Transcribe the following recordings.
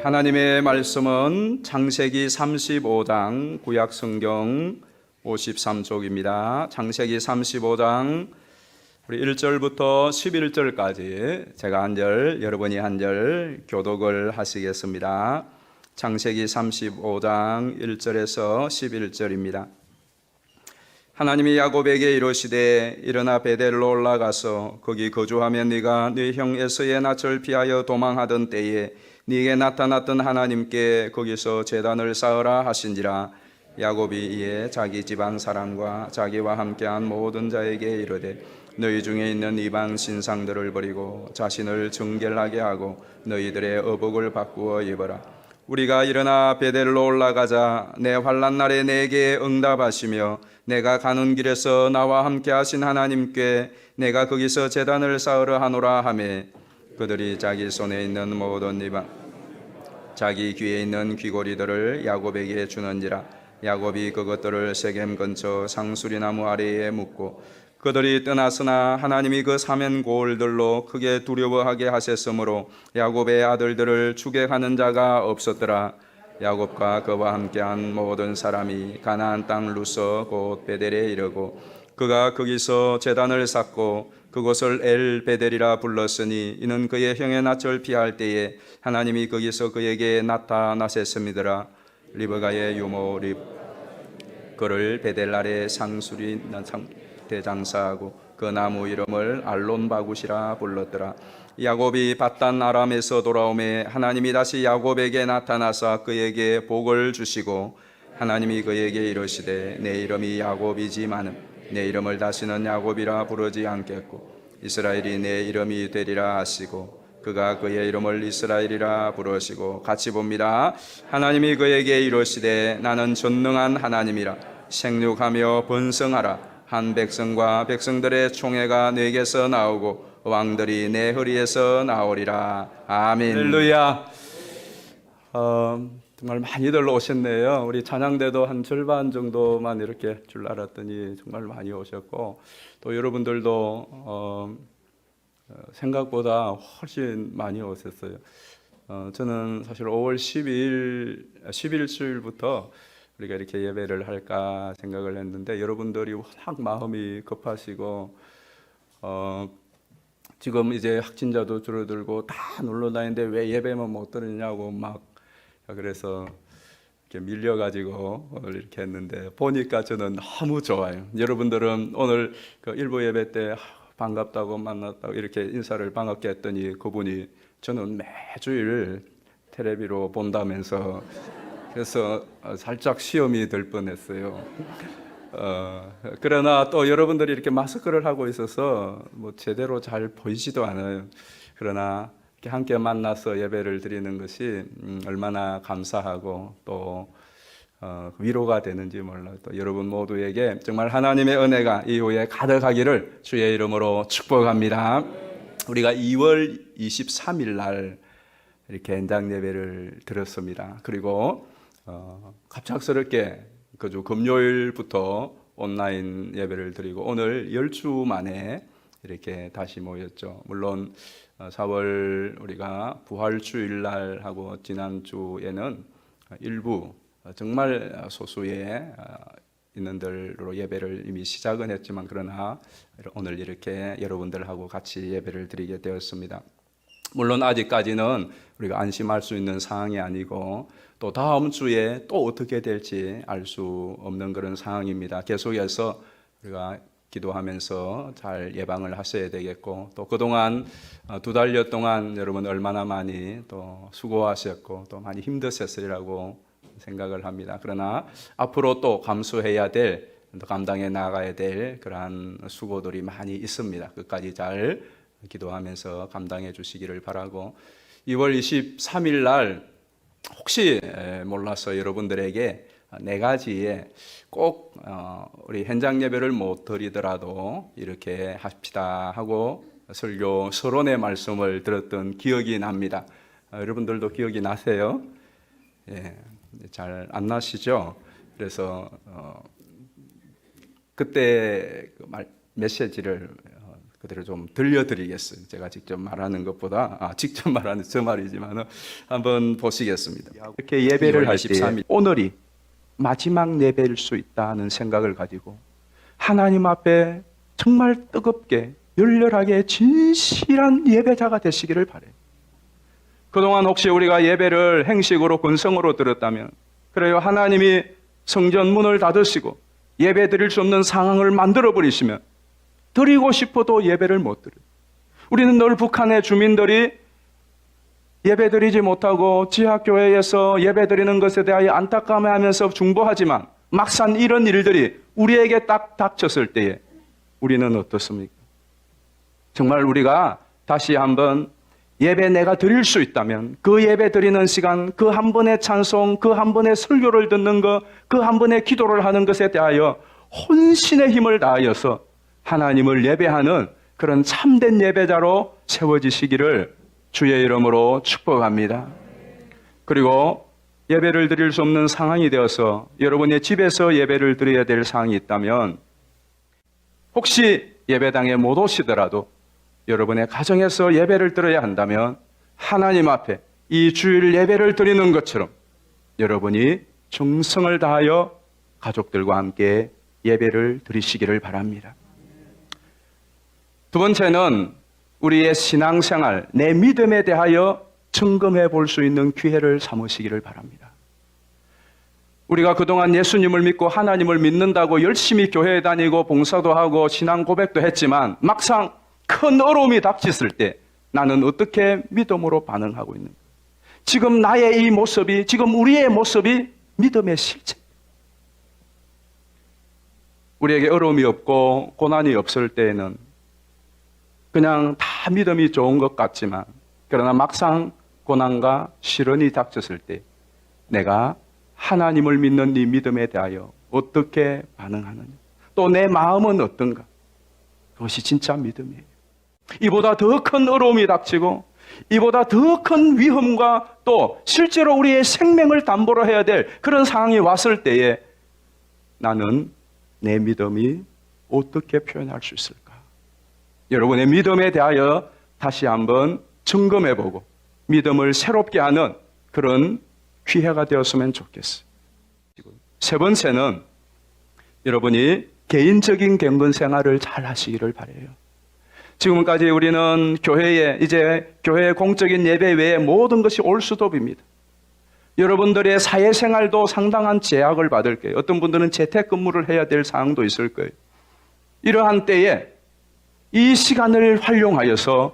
하나님의 말씀은 창세기 35장 구약성경 53쪽입니다. 창세기 35장 우리 1절부터 11절까지 제가 한 절, 여러분이 한 절 교독을 하시겠습니다. 창세기 35장 1절에서 11절입니다. 하나님이 야곱에게 이르시되 일어나 베델로 올라가서 거기 거주하며 네가 네 형 에서의 낯을 피하여 도망하던 때에 네게 나타났던 하나님께 거기서 제단을 쌓으라 하신지라. 야곱이 이에 자기 집안 사람과 자기와 함께한 모든 자에게 이르되 너희 중에 있는 이방 신상들을 버리고 자신을 정결하게 하고 너희들의 어복을 바꾸어 입어라. 우리가 일어나 베델로 올라가자. 내 환난 날에 내게 응답하시며 내가 가는 길에서 나와 함께 하신 하나님께 내가 거기서 제단을 쌓으려 하노라 하매 그들이 자기 손에 있는 모든 이방 자기 귀에 있는 귀고리들을 야곱에게 주는지라. 야곱이 그것들을 세겜 근처 상수리나무 아래에 묻고 그들이 떠났으나 하나님이 그 사면 고을들로 크게 두려워하게 하셨으므로 야곱의 아들들을 추격하는 자가 없었더라. 야곱과 그와 함께한 모든 사람이 가나안 땅 루서 곧 베델에 이르고 그가 거기서 제단을 쌓고 그곳을 엘 베델이라 불렀으니 이는 그의 형의 낯을 피할 때에 하나님이 거기서 그에게 나타나셨음이더라. 리브가의 유모 그를 베델 아래 상수리 대장사하고 그 나무 이름을 알론바굿이라 불렀더라. 야곱이 밧단 아람에서 돌아오매 하나님이 다시 야곱에게 나타나사 그에게 복을 주시고 하나님이 그에게 이르시되 내 이름이 야곱이지만은 내 이름을 다시는 야곱이라 부르지 않겠고 이스라엘이 내 이름이 되리라 하시고 그가 그의 이름을 이스라엘이라 부르시고 같이 봅니다. 하나님이 그에게 이르시되 나는 전능한 하나님이라. 생육하며 번성하라. 한 백성과 백성들의 총회가 내게서 나오고 왕들이 내 허리에서 나오리라. 아멘. 할렐루야. 정말 많이들 오셨네요. 우리 찬양대도 한 절반 정도만 이렇게 줄 알았더니 정말 많이 오셨고 또 여러분들도 생각보다 훨씬 많이 오셨어요. 저는 사실 5월 11일부터 우리가 이렇게 예배를 할까 생각을 했는데 여러분들이 워낙 마음이 급하시고 지금 이제 확진자도 줄어들고 다 놀러 다니는데 왜 예배만 못 드리냐고 막 그래서 이렇게 밀려가지고 오늘 이렇게 했는데 보니까 저는 너무 좋아요. 여러분들은 오늘 그 일부 예배 때 반갑다고 만났다고 이렇게 인사를 반갑게 했더니 그분이 저는 매주일 텔레비로 본다면서 그래서 살짝 시험이 될 뻔했어요. 그러나 또 여러분들이 이렇게 마스크를 하고 있어서 뭐 제대로 잘 보이지도 않아요. 그러나 이렇게 함께 만나서 예배를 드리는 것이 얼마나 감사하고 또 위로가 되는지 몰라요. 또 여러분 모두에게 정말 하나님의 은혜가 이후에 가득하기를 주의 이름으로 축복합니다. 우리가 2월 23일 날 이렇게 연장 예배를 드렸습니다. 그리고 갑작스럽게 그주 금요일부터 온라인 예배를 드리고 오늘 10주 만에 이렇게 다시 모였죠. 물론 4월 우리가 부활주일 날 하고 지난주에는 일부 정말 소수의 있는들로 예배를 이미 시작은 했지만 그러나 오늘 이렇게 여러분들하고 같이 예배를 드리게 되었습니다. 물론 아직까지는 우리가 안심할 수 있는 상황이 아니고 또 다음 주에 또 어떻게 될지 알 수 없는 그런 상황입니다. 계속해서 우리가 기도하면서 잘 예방을 하셔야 되겠고 또 그동안 2달여 동안 여러분 얼마나 많이 또 수고하셨고 또 많이 힘드셨으리라고 생각을 합니다. 그러나 앞으로 또 감수해야 될, 또 감당해 나가야 될 그러한 수고들이 많이 있습니다. 끝까지 잘 기도하면서 감당해 주시기를 바라고 2월 23일 날 혹시 몰라서 여러분들에게 4가지의 꼭 우리 현장 예배를 못 드리더라도 이렇게 합시다 하고 설교 서론의 말씀을 들었던 기억이 납니다. 여러분들도 기억이 나세요? 예, 잘 안 나시죠? 그래서 그때 메시지를 그대로 좀 들려드리겠어요. 제가 직접 말하는 것보다 직접 말하는 저 말이지만 한번 보시겠습니다. 이렇게 예배를 할 때 오늘이 마지막 예배일 수 있다는 생각을 가지고 하나님 앞에 정말 뜨겁게 열렬하게 진실한 예배자가 되시기를 바라요. 그동안 혹시 우리가 예배를 행식으로 근성으로 드렸다면 그래요. 하나님이 성전 문을 닫으시고 예배 드릴 수 없는 상황을 만들어 버리시면 드리고 싶어도 예배를 못 드려요. 우리는 늘 북한의 주민들이 예배 드리지 못하고 지하교회에서 예배 드리는 것에 대하여 안타까워하면서 중보하지만 막상 이런 일들이 우리에게 딱 닥쳤을 때에 우리는 어떻습니까? 정말 우리가 다시 한번 예배 내가 드릴 수 있다면 그 예배 드리는 시간, 그 한 번의 찬송, 그 한 번의 설교를 듣는 것, 그 한 번의 기도를 하는 것에 대하여 혼신의 힘을 다하여서 하나님을 예배하는 그런 참된 예배자로 세워지시기를 주의 이름으로 축복합니다. 그리고 예배를 드릴 수 없는 상황이 되어서 여러분의 집에서 예배를 드려야 될 상황이 있다면 혹시 예배당에 못 오시더라도 여러분의 가정에서 예배를 드려야 한다면 하나님 앞에 이 주일 예배를 드리는 것처럼 여러분이 정성을 다하여 가족들과 함께 예배를 드리시기를 바랍니다. 두 번째는 우리의 신앙생활, 내 믿음에 대하여 점검해 볼 수 있는 기회를 삼으시기를 바랍니다. 우리가 그동안 예수님을 믿고 하나님을 믿는다고 열심히 교회에 다니고 봉사도 하고 신앙 고백도 했지만 막상 큰 어려움이 닥쳤을 때 나는 어떻게 믿음으로 반응하고 있는가? 지금 나의 이 모습이, 지금 우리의 모습이 믿음의 실체. 우리에게 어려움이 없고 고난이 없을 때에는 그냥 다 믿음이 좋은 것 같지만 그러나 막상 고난과 시련이 닥쳤을 때 내가 하나님을 믿는 이 믿음에 대하여 어떻게 반응하느냐, 또 내 마음은 어떤가, 그것이 진짜 믿음이에요. 이보다 더 큰 어려움이 닥치고 이보다 더 큰 위험과 또 실제로 우리의 생명을 담보로 해야 될 그런 상황이 왔을 때에 나는 내 믿음이 어떻게 표현할 수 있을까? 여러분의 믿음에 대하여 다시 한번 점검해보고 믿음을 새롭게 하는 그런 기회가 되었으면 좋겠어요. 세 번째는 여러분이 개인적인 경건 생활을 잘 하시기를 바라요. 지금까지 우리는 교회에 이제 교회의 공적인 예배 외에 모든 것이 올수도입니다. 여러분들의 사회생활도 상당한 제약을 받을 거예요. 어떤 분들은 재택근무를 해야 될 상황도 있을 거예요. 이러한 때에 이 시간을 활용하여서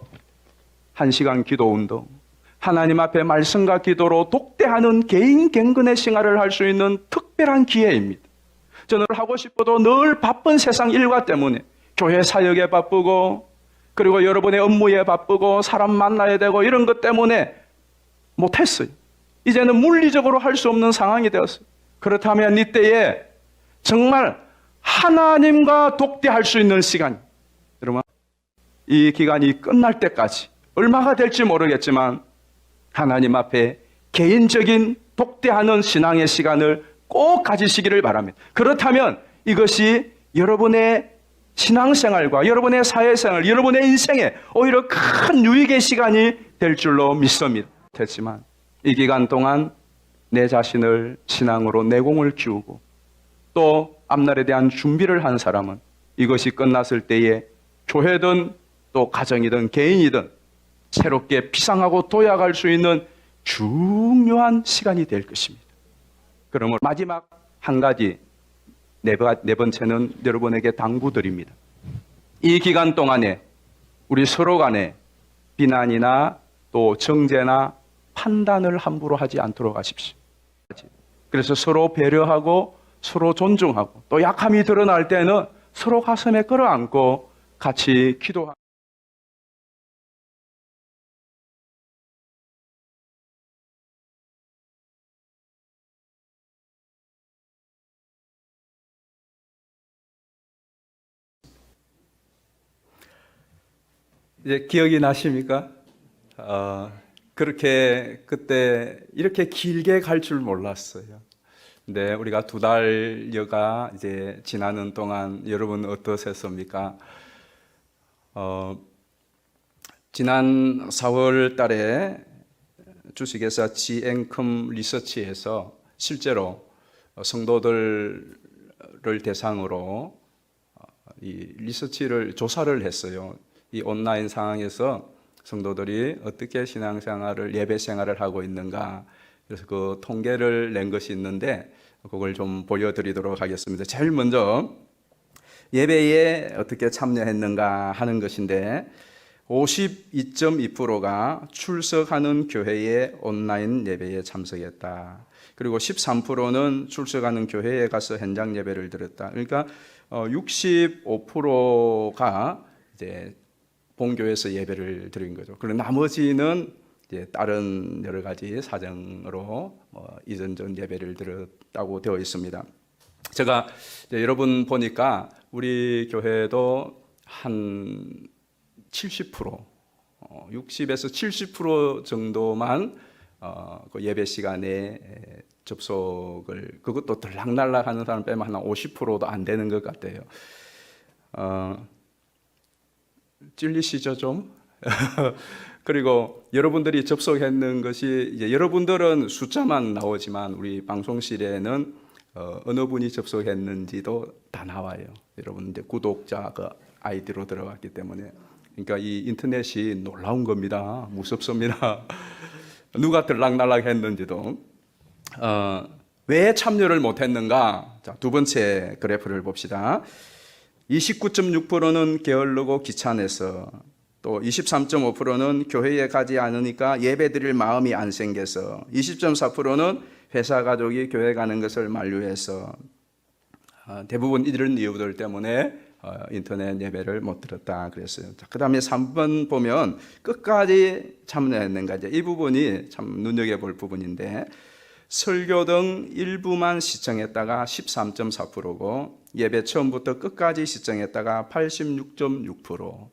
1시간 기도운동, 하나님 앞에 말씀과 기도로 독대하는 개인 경건의 생활을 할 수 있는 특별한 기회입니다. 저는 하고 싶어도 늘 바쁜 세상 일과 때문에 교회 사역에 바쁘고 그리고 여러분의 업무에 바쁘고 사람 만나야 되고 이런 것 때문에 못했어요. 이제는 물리적으로 할 수 없는 상황이 되었어요. 그렇다면 이때에 정말 하나님과 독대할 수 있는 시간, 여러분 이 기간이 끝날 때까지 얼마가 될지 모르겠지만 하나님 앞에 개인적인 독대하는 신앙의 시간을 꼭 가지시기를 바랍니다. 그렇다면 이것이 여러분의 신앙생활과 여러분의 사회생활, 여러분의 인생에 오히려 큰 유익의 시간이 될 줄로 믿습니다. 됐지만 이 기간 동안 내 자신을 신앙으로 내공을 키우고 또 앞날에 대한 준비를 한 사람은 이것이 끝났을 때에 교회든 또 가정이든 개인이든 새롭게 피상하고 도약할 수 있는 중요한 시간이 될 것입니다. 그러므로 마지막 한 가지, 네 번째는 여러분에게 당부드립니다. 이 기간 동안에 우리 서로 간에 비난이나 또 정죄나 판단을 함부로 하지 않도록 하십시오. 그래서 서로 배려하고 서로 존중하고 또 약함이 드러날 때는 서로 가슴에 끌어안고 같이 기도하고 이제 기억이 나십니까? 그렇게 그때 이렇게 길게 갈 줄 몰랐어요. 근데 우리가 2달여가 이제 지나는 동안 여러분 어떠셨습니까? 지난 4월 달에 주식회사 지앤컴 리서치에서 실제로 성도들을 대상으로 이 리서치를 조사를 했어요. 이 온라인 상황에서 성도들이 어떻게 신앙생활을 예배 생활을 하고 있는가. 그래서 그 통계를 낸 것이 있는데 그걸 좀 보여드리도록 하겠습니다. 제일 먼저 예배에 어떻게 참여했는가 하는 것인데 52.2%가 출석하는 교회의 온라인 예배에 참석했다. 그리고 13%는 출석하는 교회에 가서 현장 예배를 드렸다. 그러니까 65%가 이제 본교에서 예배를 드린 거죠. 그리고 나머지는 이제 다른 여러 가지 사정으로 이전전 예배를 드렸다고 되어 있습니다. 제가 여러분 보니까 우리 교회도 한 70%, 60에서 70% 정도만 그 예배 시간에 접속을, 그것도 들락날락 하는 사람 빼면 한 50%도 안 되는 것 같아요. 찔리시죠 좀? 그리고 여러분들이 접속했는 것이 이제 여러분들은 숫자만 나오지만 우리 방송실에는 어느 분이 접속했는지도 다 나와요. 여러분 이제 구독자 그 아이디로 들어갔기 때문에. 그러니까 이 인터넷이 놀라운 겁니다. 무섭습니다. 누가 들락날락 했는지도. 왜 참여를 못했는가? 자, 두 번째 그래프를 봅시다. 29.6%는 게을르고 귀찮아서, 또 23.5%는 교회에 가지 않으니까 예배드릴 마음이 안 생겨서, 20.4%는 회사 가족이 교회 가는 것을 만류해서, 대부분 이런 이유들 때문에 인터넷 예배를 못 들었다 그랬어요. 그 다음에 3번 보면 끝까지 참여했는가, 이제 이 부분이 참 눈여겨볼 부분인데, 설교 등 일부만 시청했다가 13.4%고 예배 처음부터 끝까지 시청했다가 86.6%.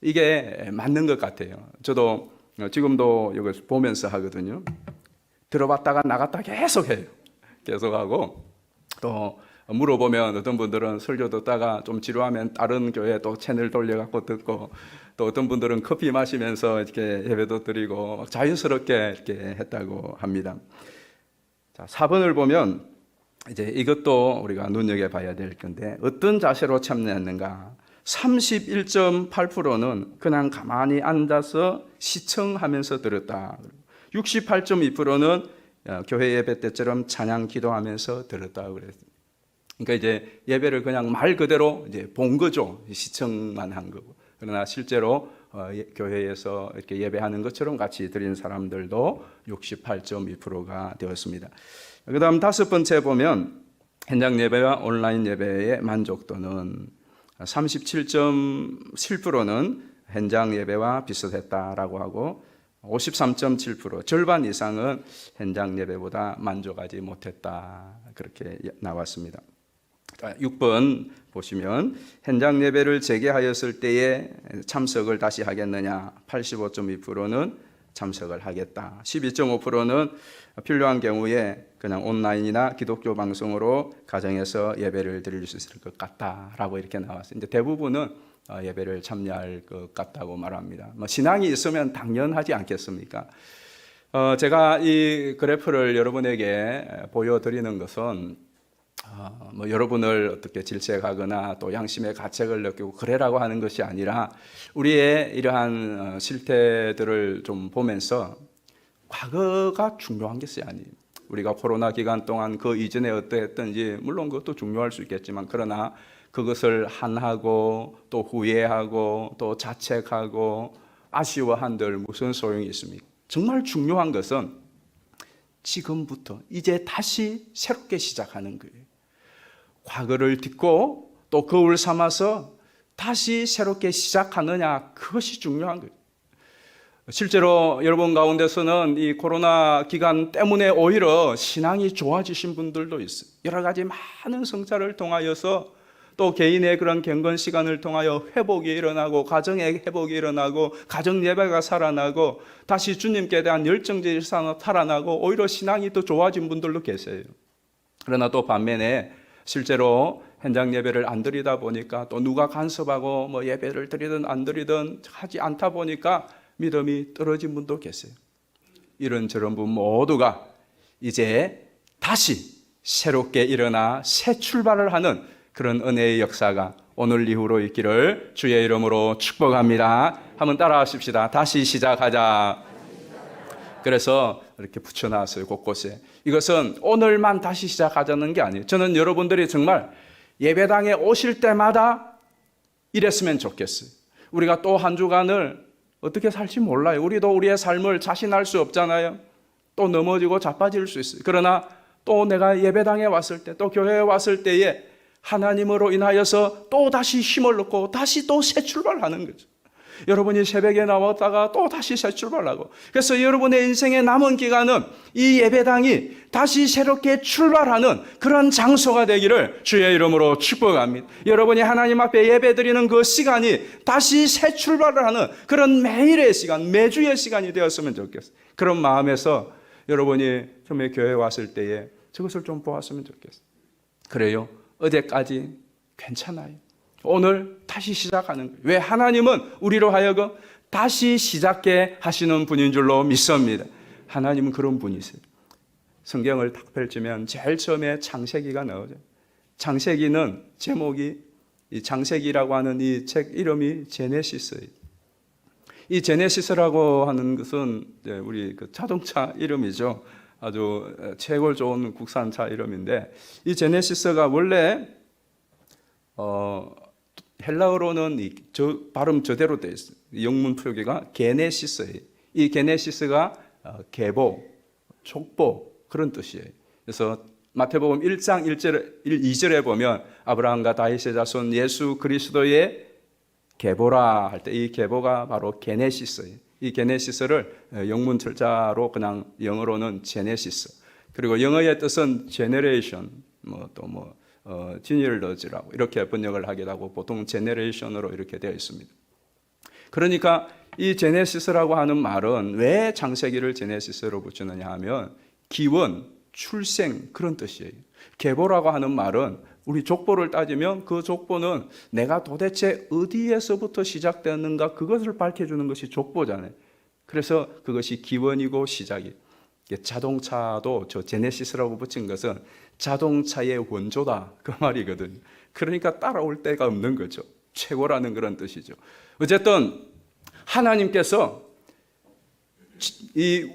이게 맞는 것 같아요. 저도 지금도 이걸 보면서 하거든요. 들어봤다가 나갔다 계속 해요. 계속 하고, 또 물어보면 어떤 분들은 설교 듣다가 좀 지루하면 다른 교회 또 채널 돌려갖고 듣고, 또 어떤 분들은 커피 마시면서 이렇게 예배도 드리고 자연스럽게 이렇게 했다고 합니다. 자, 4번을 보면 이제 이것도 우리가 눈여겨봐야 될 건데, 어떤 자세로 참여했는가? 31.8%는 그냥 가만히 앉아서 시청하면서 들었다. 68.2%는 교회 예배 때처럼 찬양 기도하면서 들었다 그랬어요. 그러니까 이제 예배를 그냥 말 그대로 이제 본 거죠. 시청만 한 거고. 그러나 실제로 교회에서 이렇게 예배하는 것처럼 같이 드린 사람들도 68.2%가 되었습니다. 그 다음 다섯 번째 보면 현장 예배와 온라인 예배의 만족도는 37.7%는 현장 예배와 비슷했다라고 하고, 53.7% 절반 이상은 현장 예배보다 만족하지 못했다, 그렇게 나왔습니다. 6번 보시면 현장 예배를 재개하였을 때에 참석을 다시 하겠느냐, 85.2%는 참석을 하겠다, 12.5%는 필요한 경우에 그냥 온라인이나 기독교 방송으로 가정에서 예배를 드릴 수 있을 것 같다라고 이렇게 나왔어요. 이제 대부분은 예배를 참여할 것 같다고 말합니다. 신앙이 있으면 당연하지 않겠습니까? 제가 이 그래프를 여러분에게 보여드리는 것은 여러분을 어떻게 질책하거나 또 양심의 가책을 느끼고 그래라고 하는 것이 아니라, 우리의 이러한 실태들을 좀 보면서 과거가 중요한 것이 아니에요. 우리가 코로나 기간 동안 그 이전에 어떠했던지 물론 그것도 중요할 수 있겠지만, 그러나 그것을 한하고 또 후회하고 또 자책하고 아쉬워한들 무슨 소용이 있습니까? 정말 중요한 것은 지금부터 이제 다시 새롭게 시작하는 거예요. 과거를 딛고 또 거울 삼아서 다시 새롭게 시작하느냐, 그것이 중요한 거예요. 실제로 여러분 가운데서는 이 코로나 기간 때문에 오히려 신앙이 좋아지신 분들도 있어요. 여러 가지 많은 성찰을 통하여서, 또 개인의 그런 경건 시간을 통하여 회복이 일어나고, 가정의 회복이 일어나고, 가정 예배가 살아나고, 다시 주님께 대한 열정적인 살아나고, 오히려 신앙이 더 좋아진 분들도 계세요. 그러나 또 반면에 실제로 현장 예배를 안 드리다 보니까 또 누가 간섭하고 뭐 예배를 드리든 안 드리든 하지 않다 보니까 믿음이 떨어진 분도 계세요. 이런저런 분 모두가 이제 다시 새롭게 일어나 새 출발을 하는 그런 은혜의 역사가 오늘 이후로 있기를 주의 이름으로 축복합니다. 한번 따라하십시다. 다시 시작하자. 그래서 이렇게 붙여놨어요, 곳곳에. 이것은 오늘만 다시 시작하자는 게 아니에요. 저는 여러분들이 정말 예배당에 오실 때마다 이랬으면 좋겠어요. 우리가 또 한 주간을 어떻게 살지 몰라요. 우리도 우리의 삶을 자신할 수 없잖아요. 또 넘어지고 자빠질 수 있어요. 그러나 또 내가 예배당에 왔을 때, 또 교회에 왔을 때에 하나님으로 인하여서 또 다시 힘을 얻고 다시 또 새 출발하는 거죠. 여러분이 새벽에 나왔다가 또 다시 새 출발하고, 그래서 여러분의 인생의 남은 기간은 이 예배당이 다시 새롭게 출발하는 그런 장소가 되기를 주의 이름으로 축복합니다. 여러분이 하나님 앞에 예배드리는 그 시간이 다시 새 출발을 하는 그런 매일의 시간, 매주의 시간이 되었으면 좋겠어요. 그런 마음에서 여러분이 처음에 교회에 왔을 때에 저것을 좀 보았으면 좋겠어요. 그래요, 어제까지 괜찮아요. 오늘 다시 시작하는 거예요. 왜? 하나님은 우리로 하여금 다시 시작해 하시는 분인 줄로 믿습니다. 하나님은 그런 분이세요. 성경을 딱 펼치면 제일 처음에 창세기가 나오죠. 창세기는 제목이, 이 창세기라고 하는 이 책 이름이 제네시스예요. 이 제네시스라고 하는 것은 우리 그 자동차 이름이죠. 아주 최고 좋은 국산차 이름인데, 이 제네시스가 원래 헬라어로는 발음 저대로 되어 있어요. 영문 표기가 게네시스예요. 이 게네시스가 계보, 족보 그런 뜻이에요. 그래서 마태복음 1장 2절에 보면 아브라함과 다윗의 자손 예수 그리스도의 계보라 할 때 이 계보가 바로 게네시스예요. 이 게네시스를 영문 철자로 그냥 영어로는 제네시스, 그리고 영어의 뜻은 제너레이션, 지니얼러지라고 이렇게 번역을 하기도 하고 보통 제너레이션으로 이렇게 되어 있습니다. 그러니까 이 제네시스라고 하는 말은 왜 창세기를 제네시스로 붙이느냐 하면 기원, 출생 그런 뜻이에요. 계보라고 하는 말은 우리 족보를 따지면 그 족보는 내가 도대체 어디에서부터 시작되었는가 그것을 밝혀주는 것이 족보잖아요. 그래서 그것이 기원이고 시작이. 자동차도 저 제네시스라고 붙인 것은 자동차의 원조다 그 말이거든요. 그러니까 따라올 데가 없는 거죠. 최고라는 그런 뜻이죠. 어쨌든 하나님께서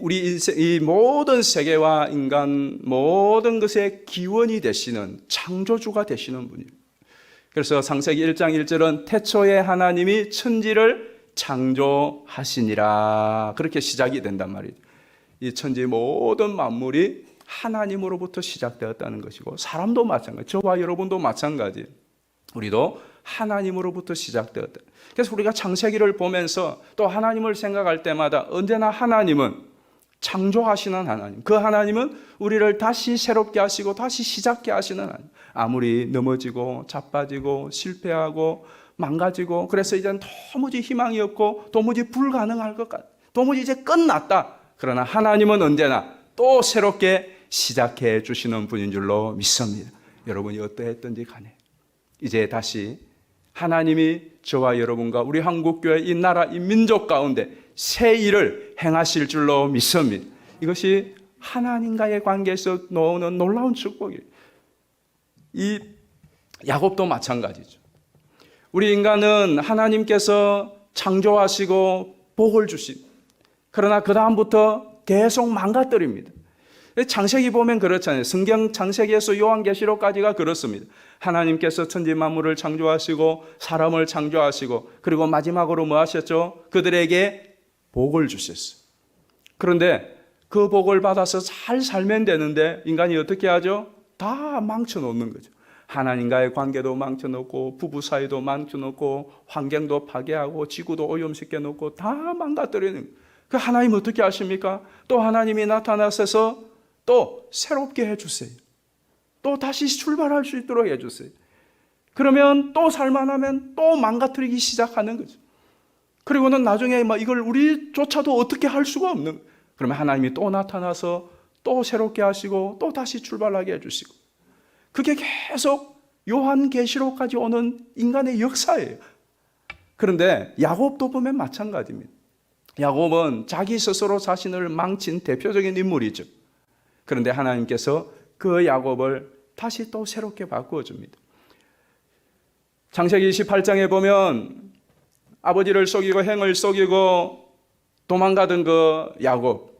우리 인생, 이 모든 세계와 인간 모든 것의 기원이 되시는 창조주가 되시는 분이에요. 그래서 창세기 1장 1절은 태초에 하나님이 천지를 창조하시니라 그렇게 시작이 된단 말이에요. 이 천지 모든 만물이 하나님으로부터 시작되었다는 것이고, 사람도 마찬가지, 저와 여러분도 마찬가지예요. 우리도 하나님으로부터 시작되었다. 그래서 우리가 창세기를 보면서 또 하나님을 생각할 때마다 언제나 하나님은 창조하시는 하나님, 그 하나님은 우리를 다시 새롭게 하시고 다시 시작게 하시는 하나님. 아무리 넘어지고 자빠지고 실패하고 망가지고 그래서 이제는 도무지 희망이 없고 도무지 불가능할 것 같아, 도무지 이제 끝났다. 그러나 하나님은 언제나 또 새롭게 시작해 주시는 분인 줄로 믿습니다. 여러분이 어떠했든지 간에 이제 다시 하나님이 저와 여러분과 우리 한국교회 이 나라 이 민족 가운데 새 일을 행하실 줄로 믿습니다. 이것이 하나님과의 관계에서 나오는 놀라운 축복이에요. 이 야곱도 마찬가지죠. 우리 인간은 하나님께서 창조하시고 복을 주시고, 그러나 그 다음부터 계속 망가뜨립니다. 창세기 보면 그렇잖아요. 성경 창세기에서 요한계시록까지가 그렇습니다. 하나님께서 천지 만물을 창조하시고 사람을 창조하시고 그리고 마지막으로 뭐 하셨죠? 그들에게 복을 주셨어요. 그런데 그 복을 받아서 잘 살면 되는데 인간이 어떻게 하죠? 다 망쳐놓는 거죠. 하나님과의 관계도 망쳐놓고 부부 사이도 망쳐놓고 환경도 파괴하고 지구도 오염시켜놓고 다 망가뜨리는 거예요. 그 하나님 어떻게 하십니까? 또 하나님이 나타나셔서 또 새롭게 해주세요. 또 다시 출발할 수 있도록 해주세요. 그러면 또 살만하면 또 망가뜨리기 시작하는 거죠. 그리고는 나중에 이걸 우리조차도 어떻게 할 수가 없는 거예요. 그러면 하나님이 또 나타나서 또 새롭게 하시고 또 다시 출발하게 해주시고, 그게 계속 요한계시록까지 오는 인간의 역사예요. 그런데 야곱도 보면 마찬가지입니다. 야곱은 자기 스스로 자신을 망친 대표적인 인물이죠. 그런데 하나님께서 그 야곱을 다시 또 새롭게 바꾸어 줍니다. 창세기 28장에 보면 아버지를 속이고 행을 속이고 도망가던 그 야곱,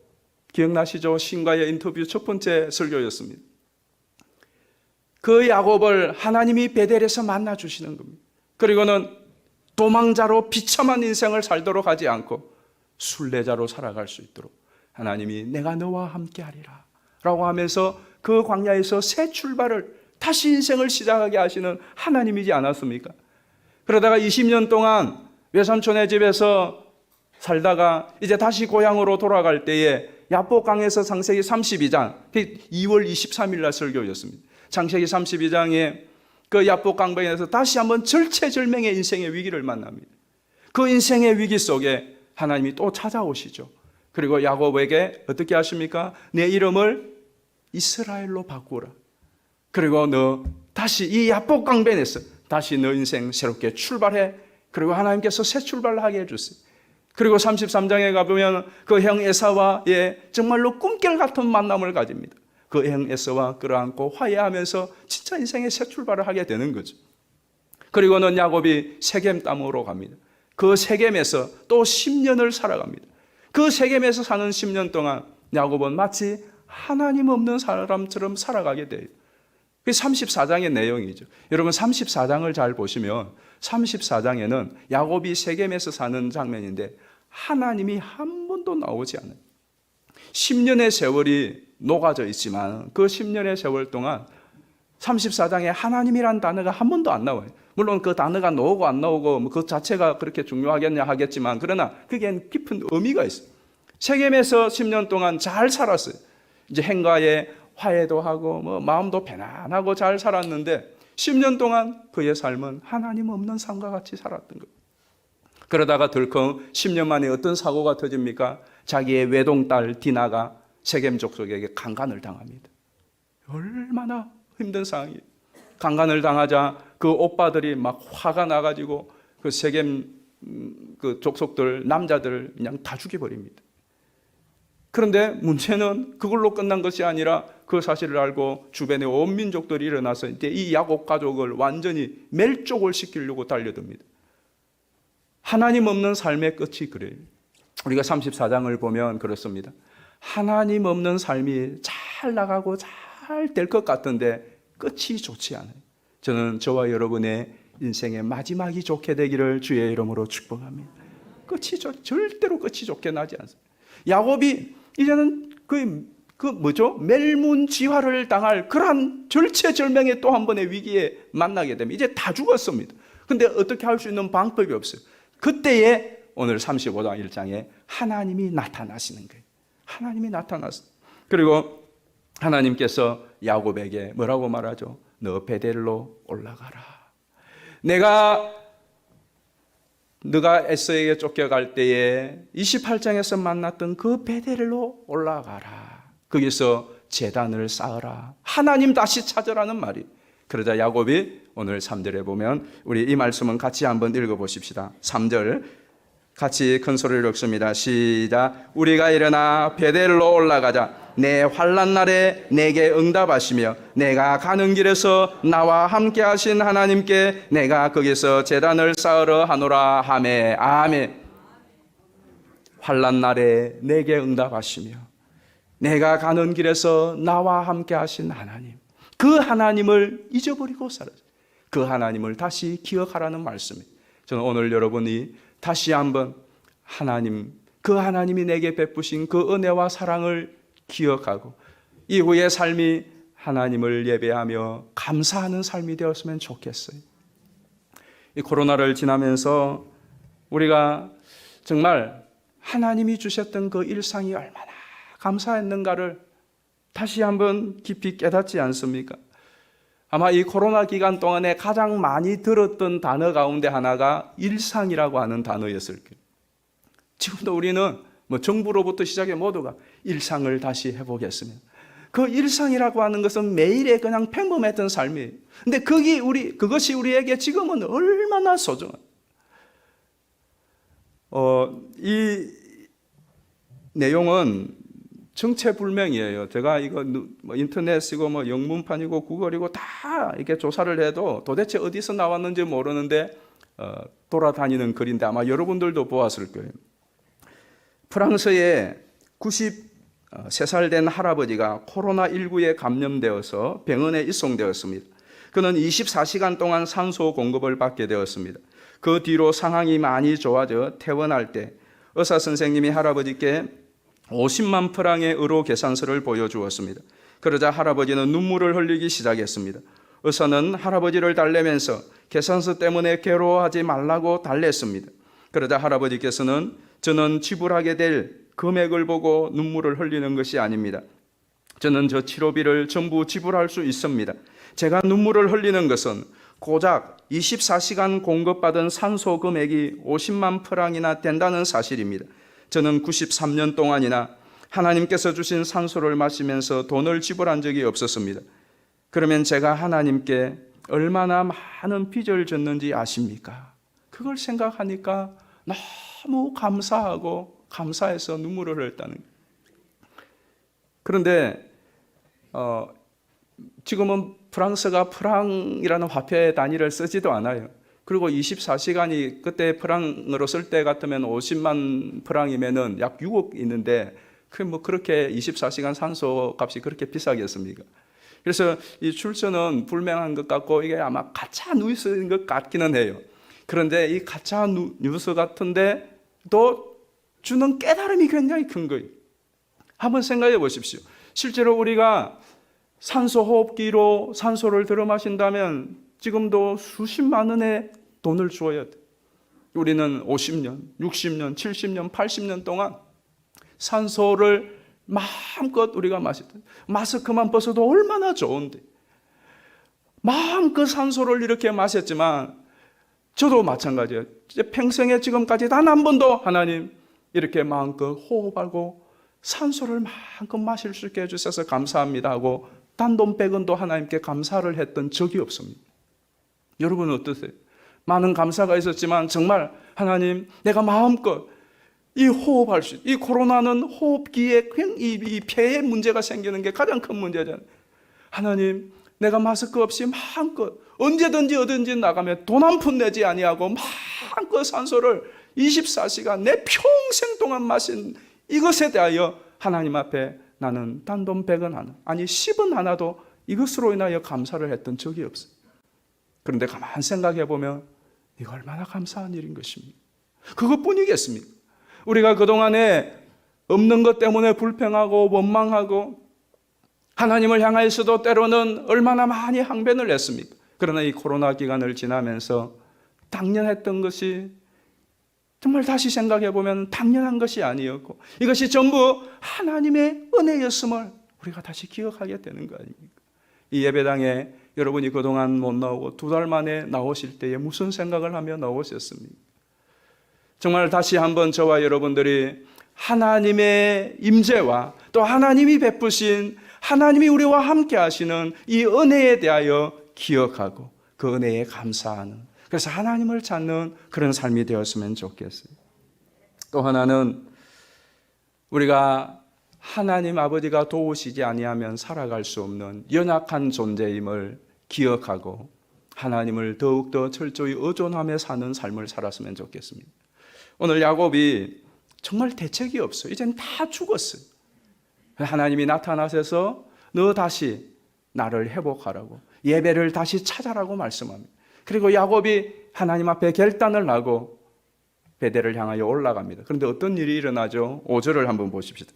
기억나시죠? 신과의 인터뷰 첫 번째 설교였습니다. 그 야곱을 하나님이 베델에서 만나 주시는 겁니다. 그리고는 도망자로 비참한 인생을 살도록 하지 않고 순례자로 살아갈 수 있도록 하나님이 내가 너와 함께하리라 라고 하면서 그 광야에서 새 출발을, 다시 인생을 시작하게 하시는 하나님이지 않았습니까? 그러다가 20년 동안 외삼촌의 집에서 살다가 이제 다시 고향으로 돌아갈 때에 야복강에서 창세기 32장, 2월 23일 날 설교였습니다. 창세기 32장에 그 야복강변에서 다시 한번 절체절명의 인생의 위기를 만납니다. 그 인생의 위기 속에 하나님이 또 찾아오시죠. 그리고 야곱에게 어떻게 하십니까? 내 이름을 이스라엘로 바꾸라. 그리고 너 다시 이 야복강변에서 다시 너 인생 새롭게 출발해. 그리고 하나님께서 새 출발을 하게 해주세요. 그리고 33장에 가보면 그 형 에사와의 정말로 꿈결 같은 만남을 가집니다. 그 형 에사와 끌어안고 화해하면서 진짜 인생의 새 출발을 하게 되는 거죠. 그리고는 야곱이 세겜 땅으로 갑니다. 그 세겜에서 또 10년을 살아갑니다. 그 세겜에서 사는 10년 동안 야곱은 마치 하나님 없는 사람처럼 살아가게 돼요. 그게 34장의 내용이죠. 여러분 34장을 잘 보시면 34장에는 야곱이 세겜에서 사는 장면인데 하나님이 한 번도 나오지 않아요. 10년의 세월이 녹아져 있지만 그 10년의 세월 동안 34장에 하나님이란 단어가 한 번도 안 나와요. 물론 그 단어가 나오고 안 나오고 그 자체가 그렇게 중요하겠냐 하겠지만 그러나 그게 깊은 의미가 있어요. 세겜에서 10년 동안 잘 살았어요. 이제 행과에 화해도 하고 마음도 편안하고 잘 살았는데 10년 동안 그의 삶은 하나님 없는 삶과 같이 살았던 거예요. 그러다가 덜컹 10년 만에 어떤 사고가 터집니까? 자기의 외동딸 디나가 세겜 족속에게 강간을 당합니다. 얼마나 힘든 상황이에요. 강간을 당하자 그 오빠들이 막 화가 나가지고 그 세겜 그 족속들 남자들 그냥 다 죽여버립니다. 그런데 문제는 그걸로 끝난 것이 아니라 그 사실을 알고 주변의 온 민족들이 일어나서 이제 이 야곱 가족을 완전히 멸족을 시키려고 달려듭니다. 하나님 없는 삶의 끝이 그래요. 우리가 34장을 보면 그렇습니다. 하나님 없는 삶이 잘 나가고 잘 될 것 같은데 끝이 좋지 않아요. 저는 저와 여러분의 인생의 마지막이 좋게 되기를 주의 이름으로 축복합니다. 절대로 끝이 좋게 나지 않습니다. 야곱이 이제는 멸문지화를 당할 그러한 절체절명의 또 한 번의 위기에 만나게 됩니다. 이제 다 죽었습니다. 근데 어떻게 할 수 있는 방법이 없어요. 그때에 오늘 35장 1장에 하나님이 나타나시는 거예요. 하나님이 나타났어요. 그리고 하나님께서 야곱에게 뭐라고 말하죠? 너 베델로 올라가라. 너가 에서에게 쫓겨갈 때에 28장에서 만났던 그 베델로 올라가라. 거기서 제단을 쌓으라. 하나님 다시 찾으라는 말이. 그러자 야곱이 오늘 3절에 보면 우리 이 말씀은 같이 한번 읽어보십시다. 3절 같이 큰 소리로 읽습니다. 시작. 우리가 일어나 베델로 올라가자. 내 환난 날에 내게 응답하시며 내가 가는 길에서 나와 함께 하신 하나님께 내가 거기서 제단을 쌓으러 하노라 하매. 아멘. 환난 날에 내게 응답하시며 내가 가는 길에서 나와 함께 하신 하나님, 그 하나님을 잊어버리고 살았어요. 그 하나님을 다시 기억하라는 말씀이에요. 저는 오늘 여러분이 다시 한번 그 하나님이 내게 베푸신 그 은혜와 사랑을 기억하고 이후의 삶이 하나님을 예배하며 감사하는 삶이 되었으면 좋겠어요. 이 코로나를 지나면서 우리가 정말 하나님이 주셨던 그 일상이 얼마나 감사했는가를 다시 한번 깊이 깨닫지 않습니까? 아마 이 코로나 기간 동안에 가장 많이 들었던 단어 가운데 하나가 일상이라고 하는 단어였을 거예요. 지금도 우리는 정부로부터 시작해 모두가 일상을 다시 해보겠으면 그 일상이라고 하는 것은 매일의 그냥 평범했던 삶이에요. 근데 그것이 우리에게 지금은 얼마나 소중한. 이 내용은 정체불명이에요. 제가 이거 인터넷이고 영문판이고 구글이고 다 이렇게 조사를 해도 도대체 어디서 나왔는지 모르는데 돌아다니는 글인데 아마 여러분들도 보았을 거예요. 프랑스의 93살 된 할아버지가 코로나19에 감염되어서 병원에 입송되었습니다. 그는 24시간 동안 산소 공급을 받게 되었습니다. 그 뒤로 상황이 많이 좋아져 퇴원할 때 의사 선생님이 할아버지께 50만 프랑의 의료 계산서를 보여주었습니다. 그러자 할아버지는 눈물을 흘리기 시작했습니다. 의사는 할아버지를 달래면서 계산서 때문에 괴로워하지 말라고 달랬습니다. 그러자 할아버지께서는 저는 지불하게 될 금액을 보고 눈물을 흘리는 것이 아닙니다. 저는 저 치료비를 전부 지불할 수 있습니다. 제가 눈물을 흘리는 것은 고작 24시간 공급받은 산소 금액이 50만 프랑이나 된다는 사실입니다. 저는 93년 동안이나 하나님께서 주신 산소를 마시면서 돈을 지불한 적이 없었습니다. 그러면 제가 하나님께 얼마나 많은 빚을 졌는지 아십니까? 그걸 생각하니까 너무 감사하고 감사해서 눈물을 흘렸다는 거예요. 그런데 지금은 프랑스가 프랑이라는 화폐 단위를 쓰지도 않아요. 그리고 24시간이 그때 프랑으로 쓸 때 같으면 50만 프랑이면은 약 6억 있는데 그렇게 24시간 산소 값이 그렇게 비싸겠습니까? 그래서 이 출처는 불명한 것 같고 이게 아마 가짜 뉴스인 것 같기는 해요. 그런데 이 가짜 뉴스 같은데 또 주는 깨달음이 굉장히 큰 거예요. 한번 생각해 보십시오. 실제로 우리가 산소 호흡기로 산소를 들어 마신다면 지금도 수십만 원의 돈을 주어야 돼. 우리는 50년, 60년, 70년, 80년 동안 산소를 마음껏 우리가 마셨다. 마스크만 벗어도 얼마나 좋은데. 마음껏 산소를 이렇게 마셨지만 저도 마찬가지예요. 평생에 지금까지 단 한 번도 하나님 이렇게 마음껏 호흡하고 산소를 마음껏 마실 수 있게 해주셔서 감사합니다 하고 단돈 100원도 하나님께 감사를 했던 적이 없습니다. 여러분은 어떠세요? 많은 감사가 있었지만 정말 하나님 내가 마음껏 이 호흡할 수 이 코로나는 호흡기에 이 폐에 문제가 생기는 게 가장 큰 문제잖아요. 하나님 내가 마스크 없이 마음껏 언제든지 어딘지 나가면 돈 한 푼 내지 아니하고 마음껏 산소를 24시간 내 평생 동안 마신 이것에 대하여 하나님 앞에 나는 단돈 100원 하나 아니 10원 하나도 이것으로 인하여 감사를 했던 적이 없어요. 그런데 가만 생각해 보면 이거 얼마나 감사한 일인 것입니까? 그것뿐이겠습니까? 우리가 그동안에 없는 것 때문에 불평하고 원망하고 하나님을 향하여서도 때로는 얼마나 많이 항변을 했습니까? 그러나 이 코로나 기간을 지나면서 당연했던 것이 정말 다시 생각해 보면 당연한 것이 아니었고 이것이 전부 하나님의 은혜였음을 우리가 다시 기억하게 되는 거 아닙니까? 이 예배당에 여러분이 그동안 못 나오고 2달 만에 나오실 때에 무슨 생각을 하며 나오셨습니까? 정말 다시 한번 저와 여러분들이 하나님의 임재와 또 하나님이 베푸신 하나님이 우리와 함께 하시는 이 은혜에 대하여 기억하고 그 은혜에 감사하는 그래서 하나님을 찾는 그런 삶이 되었으면 좋겠어요. 또 하나는 우리가 하나님 아버지가 도우시지 아니하면 살아갈 수 없는 연약한 존재임을 기억하고 하나님을 더욱더 철저히 의존하며 사는 삶을 살았으면 좋겠습니다. 오늘 야곱이 정말 대책이 없어요. 이젠 다 죽었어요. 하나님이 나타나셔서 너 다시 나를 회복하라고 예배를 다시 찾아라고 말씀합니다. 그리고 야곱이 하나님 앞에 결단을 하고 베델을 향하여 올라갑니다. 그런데 어떤 일이 일어나죠? 5절을 한번 보십시오.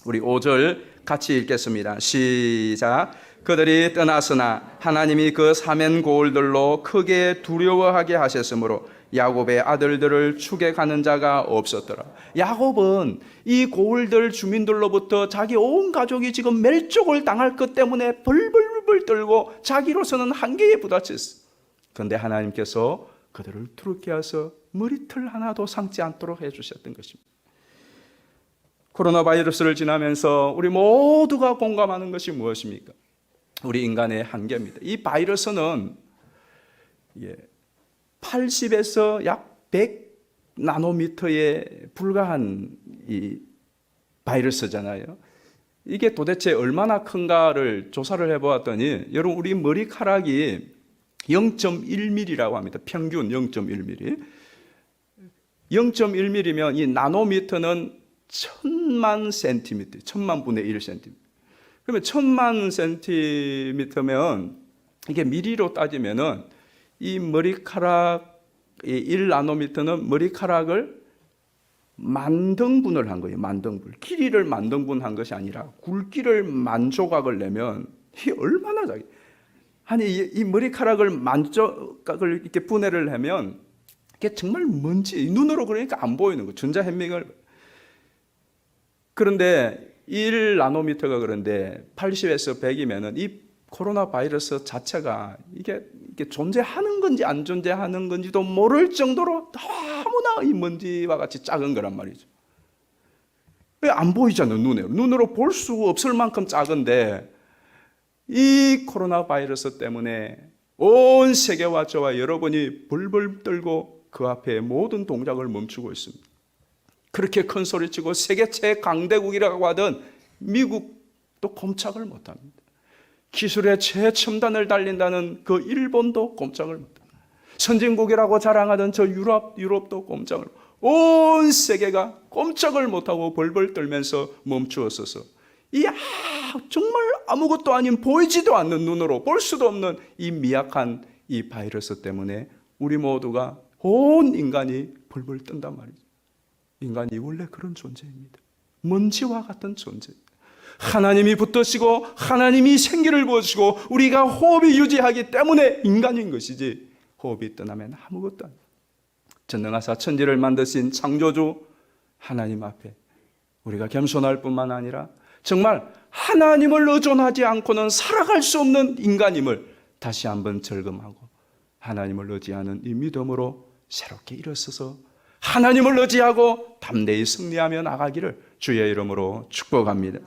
우리 5절 같이 읽겠습니다. 시작. 그들이 떠났으나 하나님이 그 사면 고울들로 크게 두려워하게 하셨으므로 야곱의 아들들을 추격하는 자가 없었더라. 야곱은 이 고울들 주민들로부터 자기 온 가족이 지금 멸족을 당할 것 때문에 벌벌벌 떨고 자기로서는 한계에 부딪혔어요. 그런데 하나님께서 그들을 두렵게 하셔서 머리털 하나도 상지 않도록 해주셨던 것입니다. 코로나 바이러스를 지나면서 우리 모두가 공감하는 것이 무엇입니까? 우리 인간의 한계입니다. 이 바이러스는 80에서 약 100 나노미터에 불과한 이 바이러스잖아요. 이게 도대체 얼마나 큰가를 조사를 해보았더니 여러분 우리 머리카락이 0.1mm라고 합니다. 평균 0.1mm. 0.1mm면 이 나노미터는 1000만 센티미터, 1000만 분의 1 센티미터. 그러면 1000만 센티미터면 이게 미리로 따지면은 이 머리카락 1나노미터는 머리카락을 만등분을 한 거예요. 만등분. 길이를 만등분 한 것이 아니라 굵기를 만조각을 내면 이게 얼마나 작아요. 아니 이 머리카락을 만조각을 이렇게 분해를 하면 이게 정말 먼지, 눈으로 그러니까 안 보이는 거. 전자현미경을. 그런데 1나노미터가 그런데 80에서 100이면은 이 코로나 바이러스 자체가 이게 존재하는 건지 안 존재하는 건지도 모를 정도로 너무나 이 먼지와 같이 작은 거란 말이죠. 왜 안 보이잖아요, 눈으로 볼 수 없을 만큼 작은데 이 코로나 바이러스 때문에 온 세계와 저와 여러분이 벌벌 떨고 그 앞에 모든 동작을 멈추고 있습니다. 그렇게 큰 소리치고 세계 최강대국이라고 하던 미국도 꼼짝을 못합니다. 기술의 최첨단을 달린다는 그 일본도 꼼짝을 못합니다. 선진국이라고 자랑하던 저 유럽도 꼼짝을 못합니다. 온 세계가 꼼짝을 못하고 벌벌 떨면서 멈추었어서 정말 아무것도 아닌 보이지도 않는 눈으로 볼 수도 없는 이 미약한 이 바이러스 때문에 우리 모두가 온 인간이 벌벌 뜬단 말이죠. 인간이 원래 그런 존재입니다. 먼지와 같은 존재. 하나님이 붙드시고 하나님이 생기를 부어주시고 우리가 호흡이 유지하기 때문에 인간인 것이지 호흡이 떠나면 아무것도 아니에요. 전능하사 천지를 만드신 창조주 하나님 앞에 우리가 겸손할 뿐만 아니라 정말 하나님을 의존하지 않고는 살아갈 수 없는 인간임을 다시 한번 절감하고 하나님을 의지하는 이 믿음으로 새롭게 일어서서 하나님을 의지하고 담대히 승리하며 나가기를 주의 이름으로 축복합니다.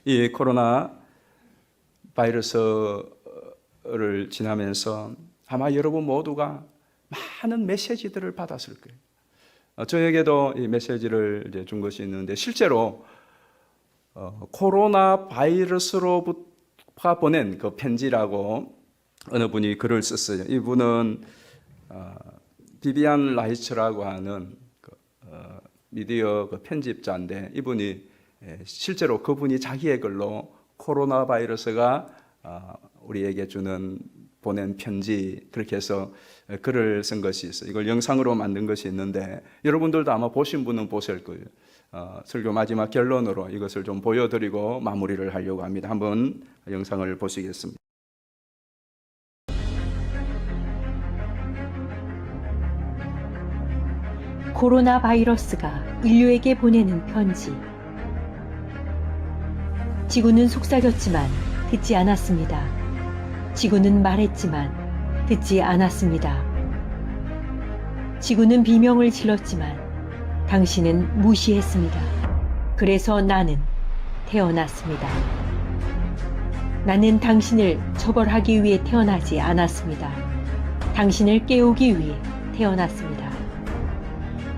이 코로나 바이러스를 지나면서 아마 여러분 모두가 많은 메시지들을 받았을 거예요. 저에게도 이 메시지를 이제 준 것이 있는데 실제로 코로나 바이러스로부터 보낸 그 편지라고 어느 분이 글을 썼어요. 이분은 비비안 라이츠라고 하는 미디어 편집자인데 이분이 실제로 그분이 자기의 글로 코로나 바이러스가 우리에게 보낸 편지 그렇게 해서 글을 쓴 것이 있어요. 이걸 영상으로 만든 것이 있는데 여러분들도 아마 보신 분은 보실 거예요. 설교 마지막 결론으로 이것을 좀 보여드리고 마무리를 하려고 합니다. 한번 영상을 보시겠습니다. 코로나 바이러스가 인류에게 보내는 편지. 지구는 속삭였지만 듣지 않았습니다. 지구는 말했지만 듣지 않았습니다. 지구는 비명을 질렀지만 당신은 무시했습니다. 그래서 나는 태어났습니다. 나는 당신을 처벌하기 위해 태어나지 않았습니다. 당신을 깨우기 위해 태어났습니다.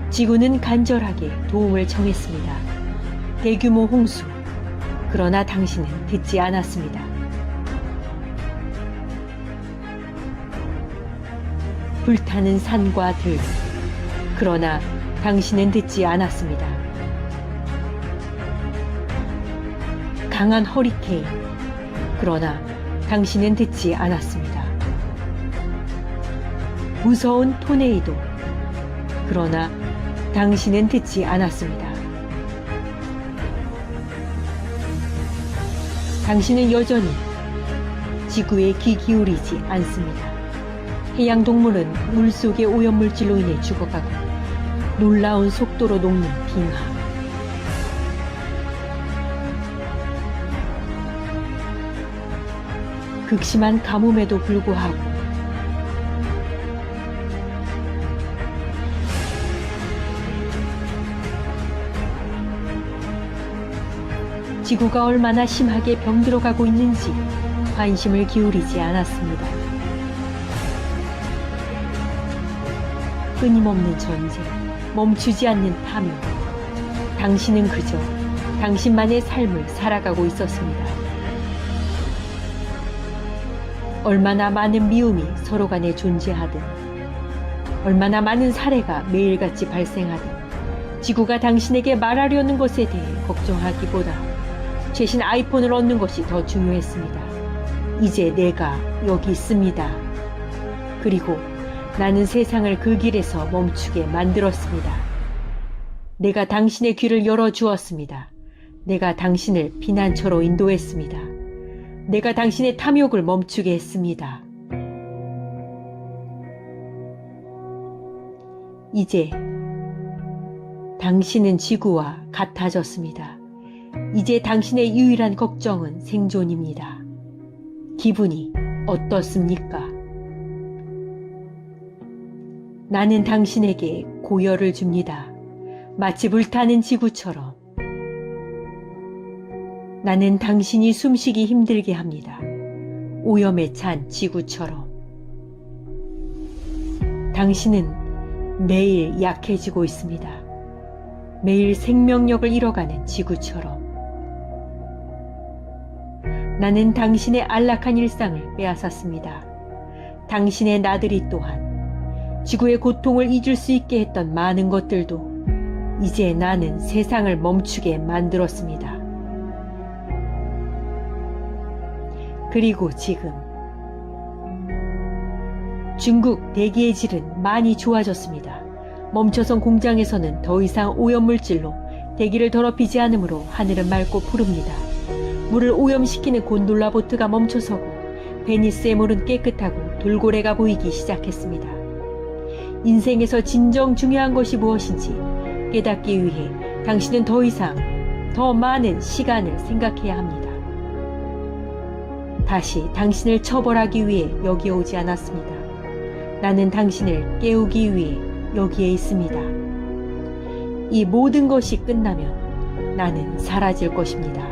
지구는 간절하게 도움을 청했습니다. 대규모 홍수. 그러나 당신은 듣지 않았습니다. 불타는 산과 들. 그러나 당신은 듣지 않았습니다. 강한 허리케인. 그러나 당신은 듣지 않았습니다. 무서운 토네이도. 그러나 당신은 듣지 않았습니다. 당신은 여전히 지구에 귀 기울이지 않습니다. 해양동물은 물속의 오염물질로 인해 죽어가고 놀라운 속도로 녹는 빙하. 극심한 가뭄에도 불구하고 지구가 얼마나 심하게 병들어가고 있는지 관심을 기울이지 않았습니다. 끊임없는 전쟁, 멈추지 않는 탐욕. 당신은 그저 당신만의 삶을 살아가고 있었습니다. 얼마나 많은 미움이 서로 간에 존재하든, 얼마나 많은 살해가 매일같이 발생하든, 지구가 당신에게 말하려는 것에 대해 걱정하기보다 최신 아이폰을 얻는 것이 더 중요했습니다. 이제 내가 여기 있습니다. 그리고 나는 세상을 그 길에서 멈추게 만들었습니다. 내가 당신의 귀를 열어주었습니다. 내가 당신을 피난처로 인도했습니다. 내가 당신의 탐욕을 멈추게 했습니다. 이제 당신은 지구와 같아졌습니다. 이제 당신의 유일한 걱정은 생존입니다. 기분이 어떻습니까? 나는 당신에게 고열을 줍니다. 마치 불타는 지구처럼. 나는 당신이 숨쉬기 힘들게 합니다. 오염에 찬 지구처럼. 당신은 매일 약해지고 있습니다. 매일 생명력을 잃어가는 지구처럼. 나는 당신의 안락한 일상을 빼앗았습니다. 당신의 나들이 또한 지구의 고통을 잊을 수 있게 했던 많은 것들도 이제 나는 세상을 멈추게 만들었습니다. 그리고 지금 중국 대기의 질은 많이 좋아졌습니다. 멈춰선 공장에서는 더 이상 오염물질로 대기를 더럽히지 않으므로 하늘은 맑고 푸릅니다. 물을 오염시키는 곤돌라 보트가 멈춰서고 베니스의 물은 깨끗하고 돌고래가 보이기 시작했습니다. 인생에서 진정 중요한 것이 무엇인지 깨닫기 위해 당신은 더 이상 더 많은 시간을 생각해야 합니다. 다시 당신을 처벌하기 위해 여기에 오지 않았습니다. 나는 당신을 깨우기 위해 여기에 있습니다. 이 모든 것이 끝나면 나는 사라질 것입니다.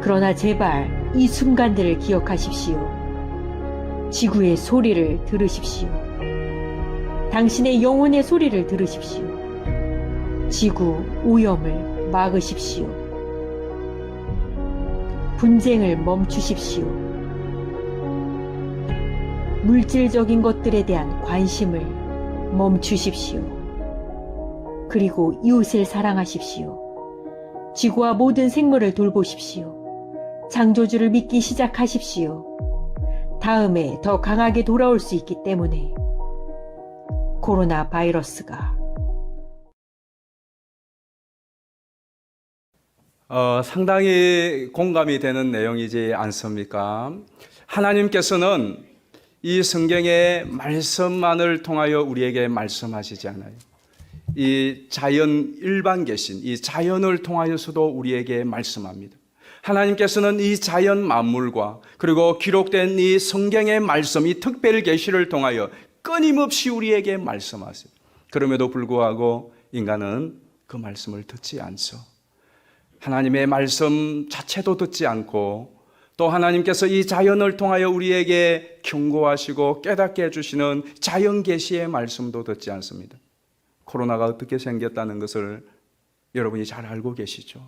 그러나 제발 이 순간들을 기억하십시오. 지구의 소리를 들으십시오. 당신의 영혼의 소리를 들으십시오. 지구 오염을 막으십시오. 분쟁을 멈추십시오. 물질적인 것들에 대한 관심을 멈추십시오. 그리고 이웃을 사랑하십시오. 지구와 모든 생물을 돌보십시오. 창조주를 믿기 시작하십시오. 다음에 더 강하게 돌아올 수 있기 때문에. 코로나 바이러스가 상당히 공감이 되는 내용이지 않습니까? 하나님께서는 이 성경의 말씀만을 통하여 우리에게 말씀하시지 않아요. 이 자연 일반 계신 이 자연을 통하여서도 우리에게 말씀합니다. 하나님께서는 이 자연 만물과 그리고 기록된 이 성경의 말씀, 이 특별 계시를 통하여 끊임없이 우리에게 말씀하세요. 그럼에도 불구하고 인간은 그 말씀을 듣지 않죠. 하나님의 말씀 자체도 듣지 않고 또 하나님께서 이 자연을 통하여 우리에게 경고하시고 깨닫게 해주시는 자연 계시의 말씀도 듣지 않습니다. 코로나가 어떻게 생겼다는 것을 여러분이 잘 알고 계시죠.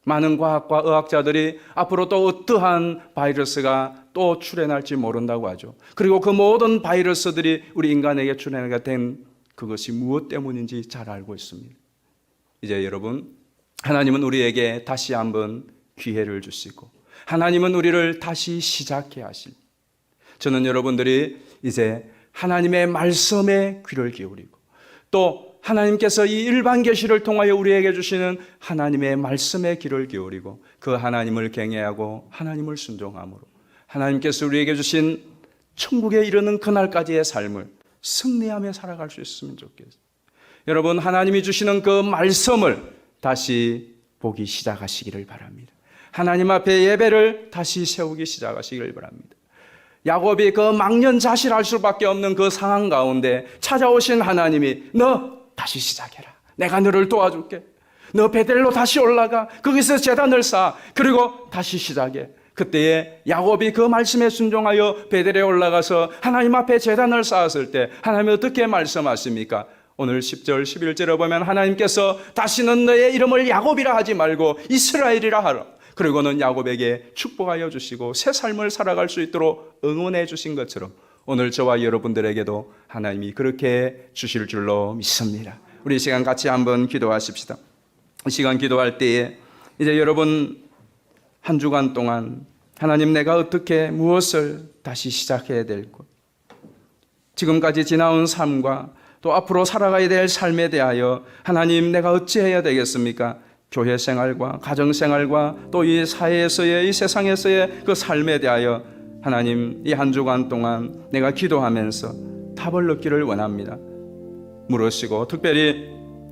많은 과학과 의학자들이 앞으로 또 어떠한 바이러스가 또 출현할지 모른다고 하죠. 그리고 그 모든 바이러스들이 우리 인간에게 출현하게 된 그것이 무엇 때문인지 잘 알고 있습니다. 이제 여러분, 하나님은 우리에게 다시 한번 기회를 주시고 하나님은 우리를 다시 시작해 하실. 저는 여러분들이 이제 하나님의 말씀에 귀를 기울이고 또 하나님께서 이 일반 계시를 통하여 우리에게 주시는 하나님의 말씀에 귀를 기울이고 그 하나님을 경외하고 하나님을 순종함으로 하나님께서 우리에게 주신 천국에 이르는 그날까지의 삶을 승리하며 살아갈 수 있으면 좋겠어요. 여러분, 하나님이 주시는 그 말씀을 다시 보기 시작하시기를 바랍니다. 하나님 앞에 예배를 다시 세우기 시작하시기를 바랍니다. 야곱이 그 망연자실할 수밖에 없는 그 상황 가운데 찾아오신 하나님이 너 다시 시작해라. 내가 너를 도와줄게. 너 베델로 다시 올라가. 거기서 제단을 쌓아. 그리고 다시 시작해. 그때에 야곱이 그 말씀에 순종하여 베델에 올라가서 하나님 앞에 제단을 쌓았을 때 하나님이 어떻게 말씀하십니까? 오늘 10절 11절에 보면 하나님께서 다시는 너의 이름을 야곱이라 하지 말고 이스라엘이라 하라. 그리고는 야곱에게 축복하여 주시고 새 삶을 살아갈 수 있도록 응원해 주신 것처럼 오늘 저와 여러분들에게도 하나님이 그렇게 주실 줄로 믿습니다. 우리 이 시간 같이 한번 기도하십시다. 이 시간 기도할 때에 이제 여러분 한 주간 동안 하나님 내가 어떻게 무엇을 다시 시작해야 될까? 지금까지 지나온 삶과 또 앞으로 살아가야 될 삶에 대하여 하나님 내가 어찌해야 되겠습니까? 교회 생활과 가정 생활과 또 이 사회에서의 이 세상에서의 그 삶에 대하여 하나님 이 한 주간 동안 내가 기도하면서 답을 얻기를 원합니다. 물으시고 특별히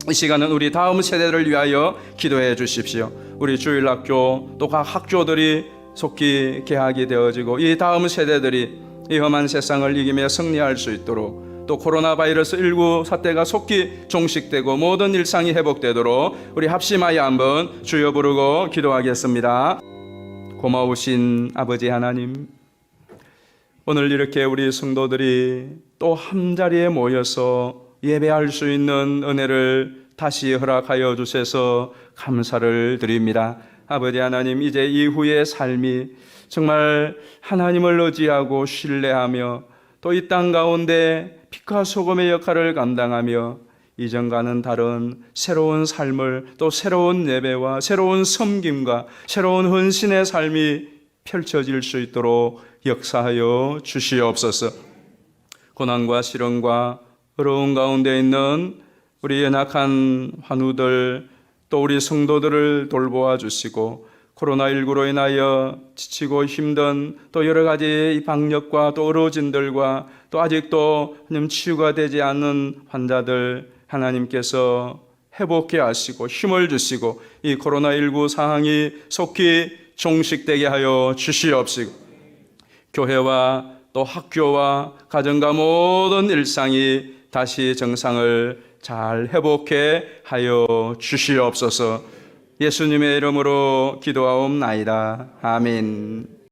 이 시간은 우리 다음 세대를 위하여 기도해 주십시오. 우리 주일학교 또 각 학교들이 속히 개학이 되어지고 이 다음 세대들이 이 험한 세상을 이기며 승리할 수 있도록 또 코로나 바이러스 19 사태가 속히 종식되고 모든 일상이 회복되도록 우리 합심하여 한번 주여 부르고 기도하겠습니다. 고마우신 아버지 하나님, 오늘 이렇게 우리 성도들이 또 한자리에 모여서 예배할 수 있는 은혜를 다시 허락하여 주셔서 감사를 드립니다. 아버지 하나님, 이제 이후의 삶이 정말 하나님을 의지하고 신뢰하며 또 이 땅 가운데 빛과 소금의 역할을 감당하며 이전과는 다른 새로운 삶을 또 새로운 예배와 새로운 섬김과 새로운 헌신의 삶이 펼쳐질 수 있도록 역사하여 주시옵소서. 고난과 시련과 어려운 가운데 있는 우리 연약한 환우들 또 우리 성도들을 돌보아 주시고 코로나19로 인하여 지치고 힘든 또 여러 가지 방역과 또 어려워진들과 또 아직도 치유가 되지 않는 환자들 하나님께서 회복해 하시고 힘을 주시고 이 코로나19 상황이 속히 종식되게 하여 주시옵시고 교회와 또 학교와 가정과 모든 일상이 다시 정상을 잘 회복해 하여 주시옵소서. 예수님의 이름으로 기도하옵나이다. 아멘.